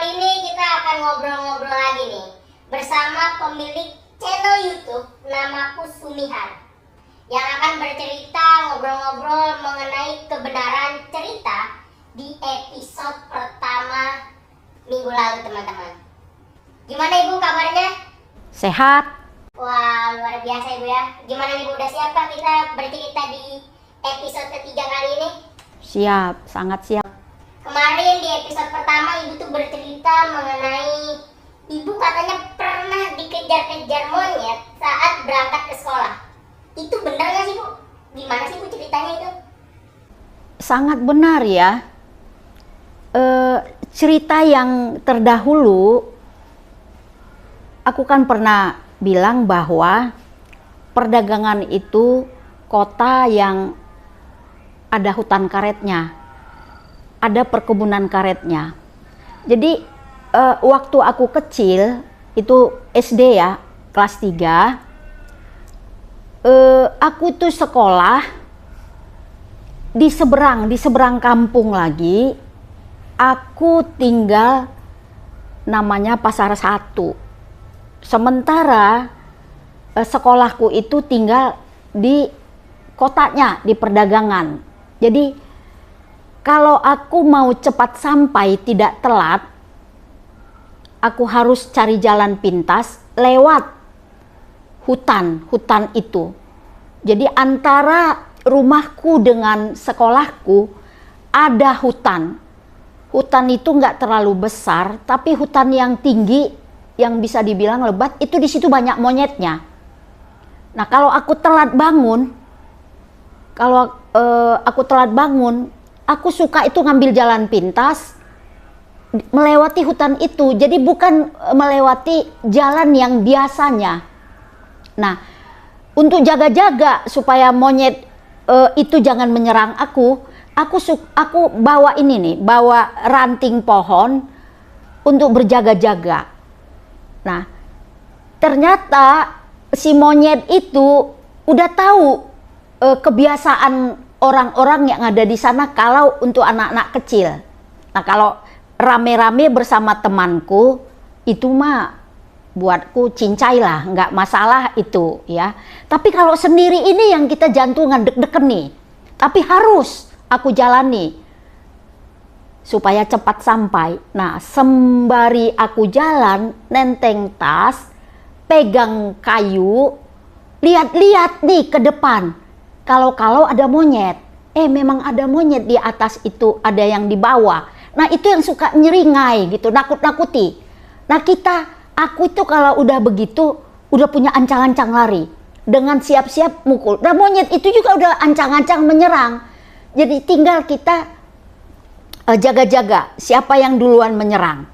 kali ini kita akan ngobrol-ngobrol lagi nih bersama pemilik channel YouTube namaku Sumihan yang akan bercerita ngobrol-ngobrol mengenai kebenaran cerita di episode pertama minggu lalu, teman-teman. Gimana Ibu kabarnya? Sehat. Wah, luar biasa Ibu ya. Gimana Ibu, udah siapkah kita bercerita di episode ketiga kali ini? Siap, sangat siap. Kemarin di episode pertama Ibu tuh bercerita mengenai Ibu katanya pernah dikejar-kejar monyet saat berangkat ke sekolah. Itu benar nggak sih Bu? Gimana sih Bu ceritanya itu? Sangat benar ya. Cerita yang terdahulu, aku kan pernah bilang bahwa perdagangan itu kota yang ada hutan karetnya, ada perkebunan karetnya. Jadi waktu aku kecil, itu SD ya, kelas 3, aku tuh sekolah di seberang kampung lagi. Aku tinggal namanya Pasar 1. Sementara sekolahku itu tinggal di kotanya, di perdagangan. Jadi kalau aku mau cepat sampai tidak telat, aku harus cari jalan pintas lewat hutan itu. Jadi antara rumahku dengan sekolahku ada hutan. Hutan itu nggak terlalu besar, tapi hutan yang tinggi, yang bisa dibilang lebat, itu di situ banyak monyetnya. Nah, kalau aku telat bangun, aku suka itu ngambil jalan pintas melewati hutan itu. Jadi bukan melewati jalan yang biasanya. Nah, untuk jaga-jaga supaya monyet itu jangan menyerang aku bawa ini nih, bawa ranting pohon untuk berjaga-jaga. Nah, ternyata si monyet itu udah tahu kebiasaan orang-orang yang ada di sana kalau untuk anak-anak kecil. Nah, kalau rame-rame bersama temanku, itu mah buatku cincai lah, nggak masalah itu ya. Tapi kalau sendiri ini yang kita jantungan deg-degen nih. Tapi harus aku jalani supaya cepat sampai. Nah, sembari aku jalan, nenteng tas, pegang kayu, lihat-lihat nih ke depan. Kalau ada monyet, memang ada monyet di atas itu, ada yang di bawah. Nah, itu yang suka nyeringai gitu, nakut-nakuti. Nah, aku itu kalau udah begitu, udah punya ancang-ancang lari. Dengan siap-siap mukul. Nah, monyet itu juga udah ancang-ancang menyerang. Jadi tinggal kita jaga-jaga siapa yang duluan menyerang.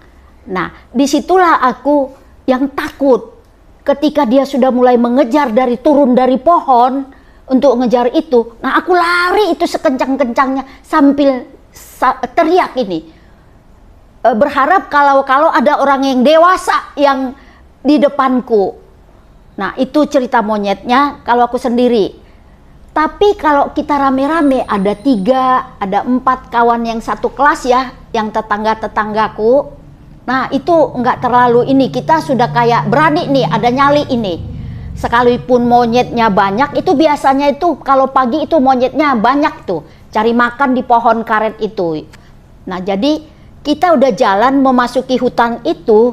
Nah, disitulah aku yang takut. Ketika dia sudah mulai mengejar turun dari pohon untuk ngejar itu. Nah, aku lari itu sekencang-kencangnya sambil teriak ini. Berharap kalau ada orang yang dewasa yang di depanku. Nah, itu cerita monyetnya kalau aku sendiri. Tapi kalau kita rame-rame, ada 3, ada 4 kawan yang satu kelas ya, yang tetangga-tetanggaku. Nah, itu nggak terlalu ini, kita sudah kayak berani nih, ada nyali ini. Sekalipun monyetnya banyak, itu biasanya itu kalau pagi itu monyetnya banyak tuh, cari makan di pohon karet itu. Nah, jadi kita udah jalan memasuki hutan itu.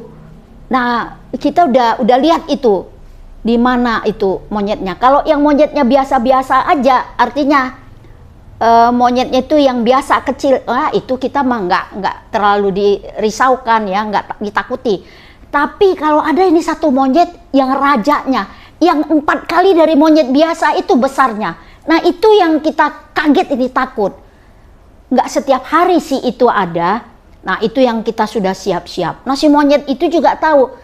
Nah, kita udah lihat itu di mana itu monyetnya. Kalau yang monyetnya biasa-biasa aja, artinya monyetnya itu yang biasa kecil, itu kita mah nggak terlalu dirisaukan ya, nggak ditakuti. Tapi kalau ada ini satu monyet yang rajanya, yang 4 kali dari monyet biasa itu besarnya. Nah, itu yang kita kaget, ini takut. Nggak setiap hari sih itu ada. Nah, itu yang kita sudah siap-siap. Nah, si monyet itu juga tahu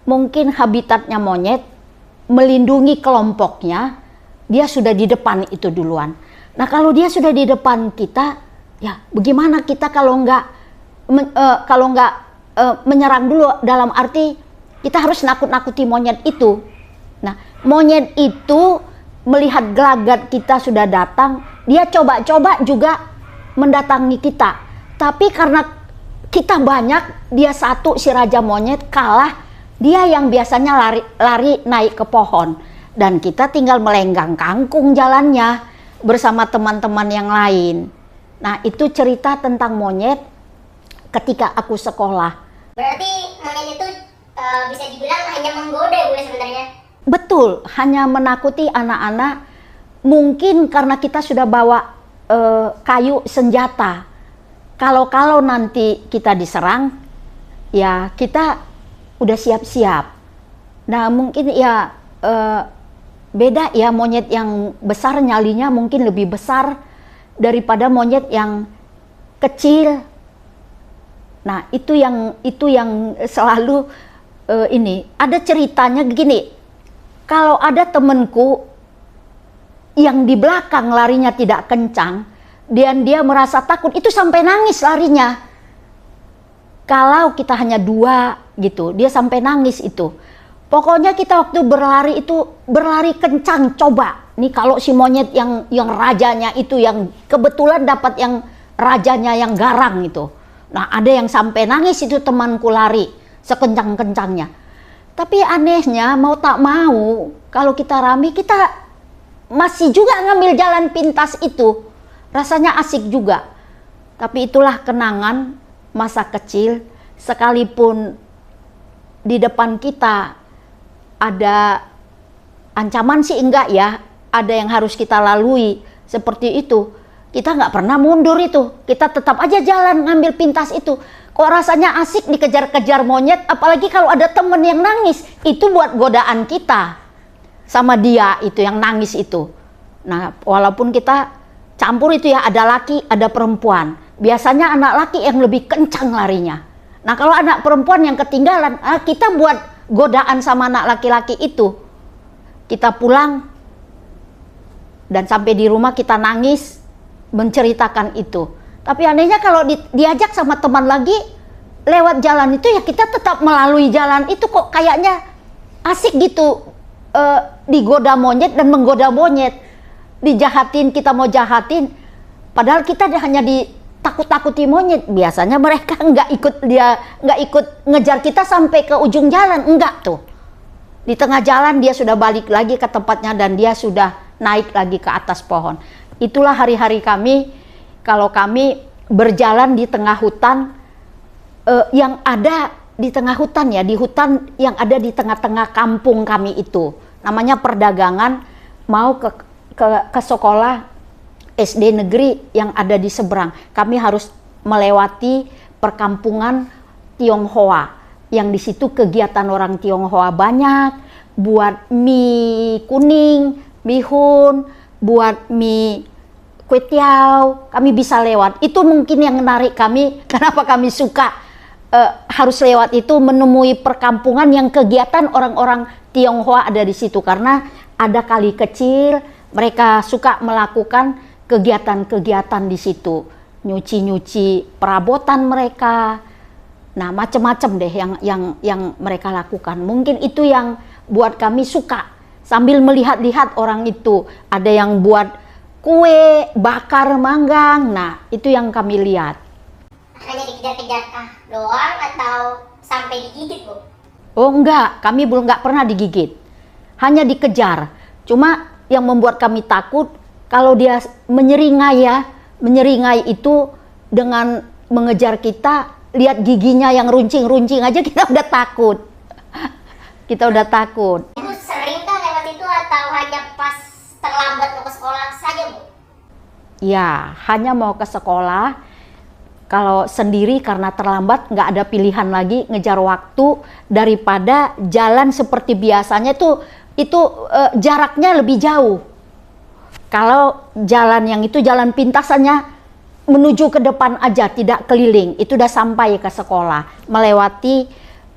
mungkin habitatnya monyet melindungi kelompoknya, dia sudah di depan itu duluan. Nah, kalau dia sudah di depan kita, ya bagaimana kita kalau nggak menyerang dulu, dalam arti kita harus nakut-nakuti monyet itu. Nah, monyet itu melihat gelagat kita sudah datang, dia coba-coba juga mendatangi kita. Tapi karena kita banyak, dia satu, si raja monyet kalah. Dia yang biasanya lari naik ke pohon, dan kita tinggal melenggang kangkung jalannya bersama teman-teman yang lain. Nah, itu cerita tentang monyet ketika aku sekolah. Berarti monyet itu bisa dibilang hanya menggoda ya, Bu, sebenarnya. Betul, hanya menakuti anak-anak. Mungkin karena kita sudah bawa kayu senjata. Kalau nanti kita diserang, ya kita udah siap-siap. Nah, mungkin ya beda ya, monyet yang besar nyalinya mungkin lebih besar daripada monyet yang kecil. Nah, itu yang selalu ini ada ceritanya gini. Kalau ada temenku yang di belakang larinya tidak kencang dan dia merasa takut, itu sampai nangis larinya. Kalau kita hanya 2 gitu, dia sampai nangis itu. Pokoknya kita waktu berlari itu berlari kencang, coba. Nih kalau si monyet yang rajanya itu, yang kebetulan dapat yang rajanya yang garang itu. Nah, ada yang sampai nangis itu temanku lari sekencang-kencangnya. Tapi anehnya mau tak mau, kalau kita rame kita masih juga ngambil jalan pintas itu. Rasanya asik juga. Tapi itulah kenangan masa kecil, sekalipun di depan kita ada ancaman sih enggak ya, ada yang harus kita lalui seperti itu, kita nggak pernah mundur itu, kita tetap aja jalan ngambil pintas itu. Kok rasanya asik dikejar-kejar monyet, apalagi kalau ada temen yang nangis, itu buat godaan kita sama dia itu yang nangis itu. Nah, walaupun kita campur itu ya, ada laki ada perempuan. Biasanya anak laki yang lebih kencang larinya. Nah, kalau anak perempuan yang ketinggalan, kita buat godaan sama anak laki-laki itu. Kita pulang dan sampai di rumah kita nangis menceritakan itu. Tapi anehnya kalau diajak sama teman lagi lewat jalan itu, ya kita tetap melalui jalan itu, kok kayaknya asik gitu, digoda monyet dan menggoda monyet. Dijahatin, kita mau jahatin, padahal kita hanya ditakut-takuti monyet. Biasanya mereka nggak ikut ngejar kita sampai ke ujung jalan, enggak tuh. Di tengah jalan dia sudah balik lagi ke tempatnya dan dia sudah naik lagi ke atas pohon. Itulah hari-hari kami kalau kami berjalan di tengah hutan, yang ada di tengah hutan ya, di hutan yang ada di tengah-tengah kampung kami itu. Namanya perdagangan, mau ke sekolah SD negeri yang ada di seberang. Kami harus melewati perkampungan Tionghoa, yang di situ kegiatan orang Tionghoa banyak, buat mie kuning, bihun, buat mie kue tiaw. Kami bisa lewat. Itu mungkin yang menarik kami, kenapa kami suka harus lewat itu, menemui perkampungan yang kegiatan orang-orang Tionghoa ada di situ, karena ada kali kecil. Mereka suka melakukan kegiatan-kegiatan di situ, nyuci-nyuci perabotan mereka. Nah, macam-macam deh yang mereka lakukan. Mungkin itu yang buat kami suka. Sambil melihat-lihat orang itu, ada yang buat kue, bakar manggang. Nah, itu yang kami lihat. Hanya dikejar-kejar doang atau sampai digigit, Bu? Oh enggak, kami nggak pernah digigit. Hanya dikejar. Cuma yang membuat kami takut, kalau dia menyeringai itu dengan mengejar kita, lihat giginya yang runcing-runcing aja kita udah takut. Kita udah takut. Ibu sering kan lewat itu atau hanya pas terlambat mau ke sekolah saja, Bu? Ya, hanya mau ke sekolah. Kalau sendiri karena terlambat, nggak ada pilihan lagi, ngejar waktu daripada jalan seperti biasanya itu jaraknya lebih jauh. Kalau jalan yang itu jalan pintasannya menuju ke depan aja, tidak keliling, itu udah sampai ke sekolah. Melewati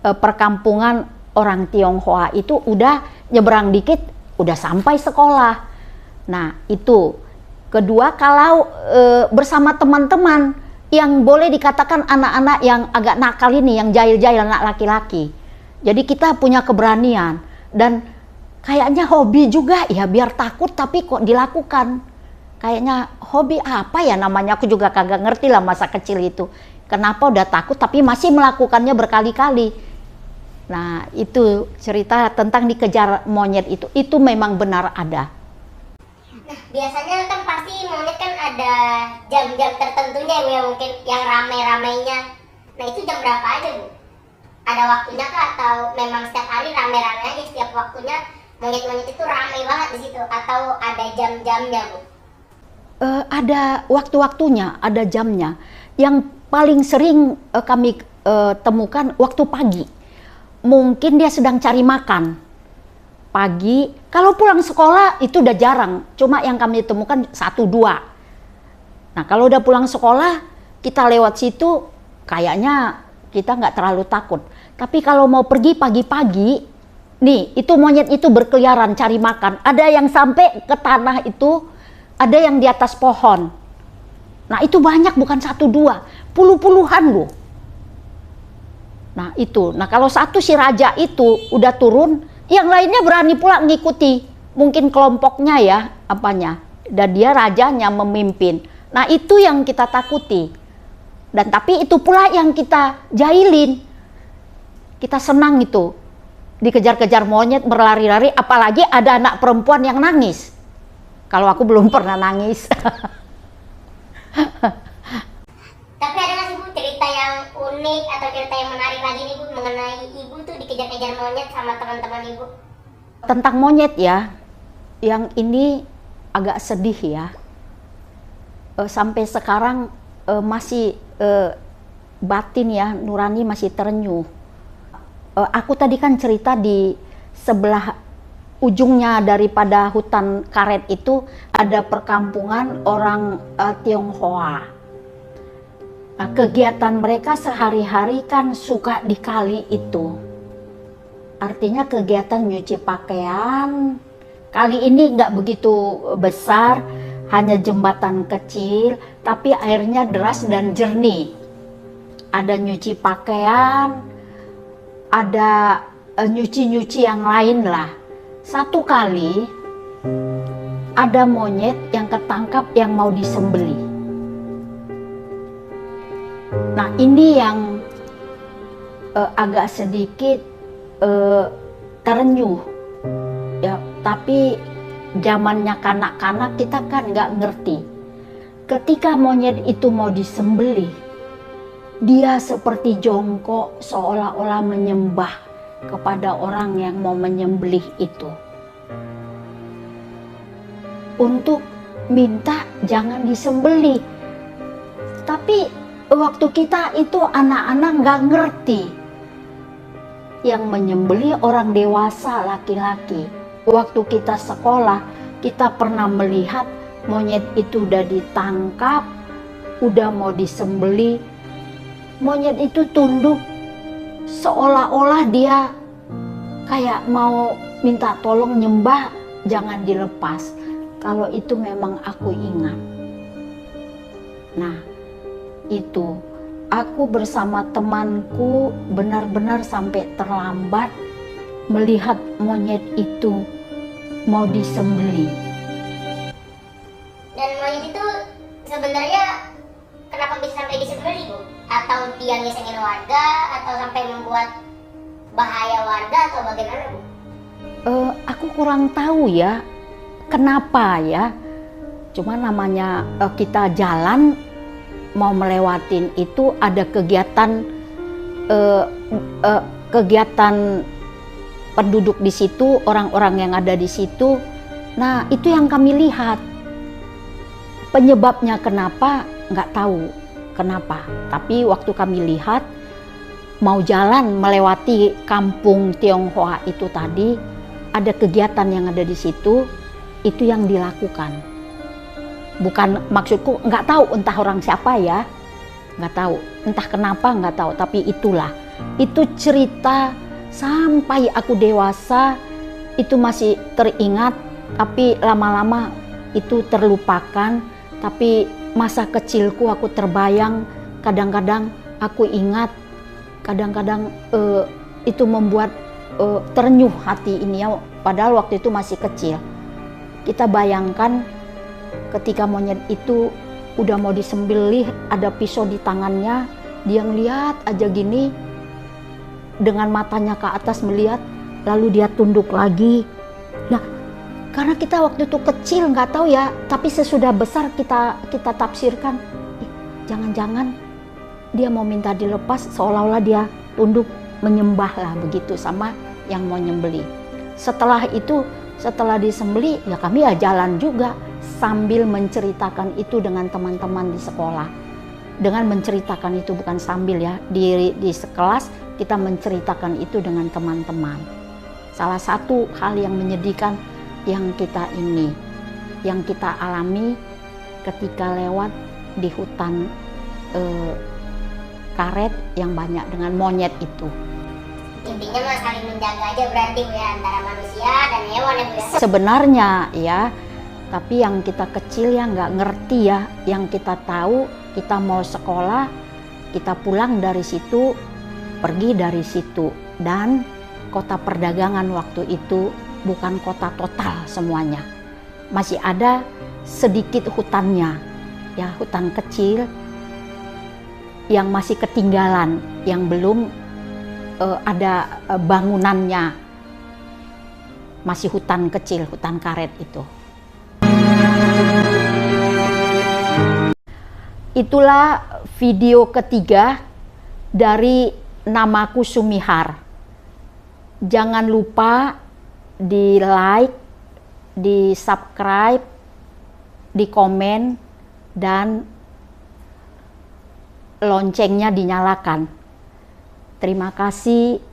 perkampungan orang Tionghoa itu udah nyebrang dikit, udah sampai sekolah. Nah itu. Kedua, kalau bersama teman-teman yang boleh dikatakan anak-anak yang agak nakal ini, yang jahil-jahil, anak laki-laki. Jadi kita punya keberanian dan kayaknya hobi juga ya, biar takut tapi kok dilakukan. Kayaknya hobi apa ya namanya, aku juga kagak ngerti lah masa kecil itu. Kenapa udah takut tapi masih melakukannya berkali-kali. Nah, itu cerita tentang dikejar monyet itu memang benar ada. Nah, biasanya kan pasti monyet kan ada jam-jam tertentunya Bu, ya mungkin yang rame-ramenya. Nah, itu jam berapa aja Bu? Ada waktunya kah atau memang setiap hari rame-rame aja setiap waktunya monyet-monyet itu rame banget di situ atau ada jam-jamnya Bu? Ada waktu-waktunya, ada jamnya. Yang paling sering kami temukan waktu pagi. Mungkin dia sedang cari makan. Pagi, kalau pulang sekolah itu udah jarang. Cuma yang kami temukan 1-2. Nah, kalau udah pulang sekolah, kita lewat situ, kayaknya kita nggak terlalu takut. Tapi kalau mau pergi pagi-pagi, nih, itu monyet itu berkeliaran cari makan. Ada yang sampai ke tanah itu, ada yang di atas pohon. Nah, itu banyak, bukan 1-2, puluh-puluhan loh. Nah, itu. Nah, kalau satu si raja itu udah turun, yang lainnya berani pula ngikuti. Mungkin kelompoknya ya, apanya. Dan dia rajanya memimpin. Nah, itu yang kita takuti. Dan tapi itu pula yang kita jahilin. Kita senang itu. Dikejar-kejar monyet, berlari-lari, apalagi ada anak perempuan yang nangis. Kalau aku belum pernah nangis. Tapi ada nggak sih Bu cerita yang unik atau cerita yang menarik lagi nih Bu mengenai Ibu tuh dikejar-kejar monyet sama teman-teman Ibu? Tentang monyet ya, yang ini agak sedih ya. Sampai sekarang masih batin ya, nurani masih terenyuh. Aku tadi kan cerita di sebelah ujungnya daripada hutan karet itu ada perkampungan orang Tionghoa. Nah, kegiatan mereka sehari-hari kan suka di kali itu. Artinya kegiatan nyuci pakaian. Kali ini nggak begitu besar, hanya jembatan kecil, tapi airnya deras dan jernih. Ada nyuci pakaian, ada nyuci-nyuci yang lain lah. Satu kali ada monyet yang ketangkap yang mau disembelih. Nah, ini yang agak sedikit terenyuh ya, tapi zamannya kanak-kanak kita kan nggak ngerti. Ketika monyet itu mau disembelih, dia seperti jongkok seolah-olah menyembah kepada orang yang mau menyembelih itu, untuk minta jangan disembelih. Tapi waktu kita itu anak-anak nggak ngerti, yang menyembelih orang dewasa laki-laki. Waktu kita sekolah, kita pernah melihat monyet itu udah ditangkap, udah mau disembelih, monyet itu tunduk seolah-olah dia kayak mau minta tolong, nyembah jangan dilepas. Kalau itu memang aku ingat. Nah, itu aku bersama temanku benar-benar sampai terlambat melihat monyet itu mau disembelih. Dan monyet itu sebenarnya kenapa bisa sampai disembelih Bu? Atau dia ngisengin warga atau sampai membuat bahaya warga atau bagaimana Bu? Aku kurang tahu ya kenapa ya. Cuma namanya kita jalan mau melewatin itu ada kegiatan kegiatan penduduk di situ, orang-orang yang ada di situ. Nah, itu yang kami lihat. Penyebabnya kenapa nggak tahu kenapa. Tapi waktu kami lihat mau jalan melewati kampung Tionghoa itu tadi, ada kegiatan yang ada di situ, itu yang dilakukan. Bukan maksudku nggak tahu entah orang siapa ya, nggak tahu, entah kenapa nggak tahu, tapi itulah. Itu cerita sampai aku dewasa itu masih teringat, tapi lama-lama itu terlupakan. Tapi masa kecilku aku terbayang, kadang-kadang aku ingat, kadang-kadang itu membuat terenyuh hati ini ya, padahal waktu itu masih kecil. Kita bayangkan ketika monyet itu udah mau disembelih, ada pisau di tangannya, Dia ngeliat aja gini, dengan matanya ke atas melihat, lalu dia tunduk lagi. Nah, karena kita waktu itu kecil nggak tahu ya, tapi sesudah besar kita tafsirkan, jangan-jangan dia mau minta dilepas, seolah-olah dia tunduk menyembah lah begitu sama yang mau nyembeli. Setelah itu, setelah disembeli, ya kami ya jalan juga sambil menceritakan itu dengan teman-teman di sekolah. Dengan menceritakan itu, bukan sambil ya, di sekelas kita menceritakan itu dengan teman-teman. Salah satu hal yang menyedihkan yang kita alami ketika lewat di hutan karet yang banyak dengan monyet itu. Intinya mah saling menjaga aja berarti Bu ya, antara manusia dan hewan ya Bu ya. Sebenarnya ya, tapi yang kita kecil ya nggak ngerti ya, yang kita tahu kita mau sekolah, kita pulang dari situ, pergi dari situ, dan kota perdagangan waktu itu bukan kota total semuanya, masih ada sedikit hutannya, ya hutan kecil yang masih ketinggalan, yang belum ada bangunannya, masih hutan kecil, hutan karet itu. Itulah video ketiga dari Namaku Sumihar. Jangan lupa di like, di subscribe, di komen, dan loncengnya dinyalakan. Terima kasih.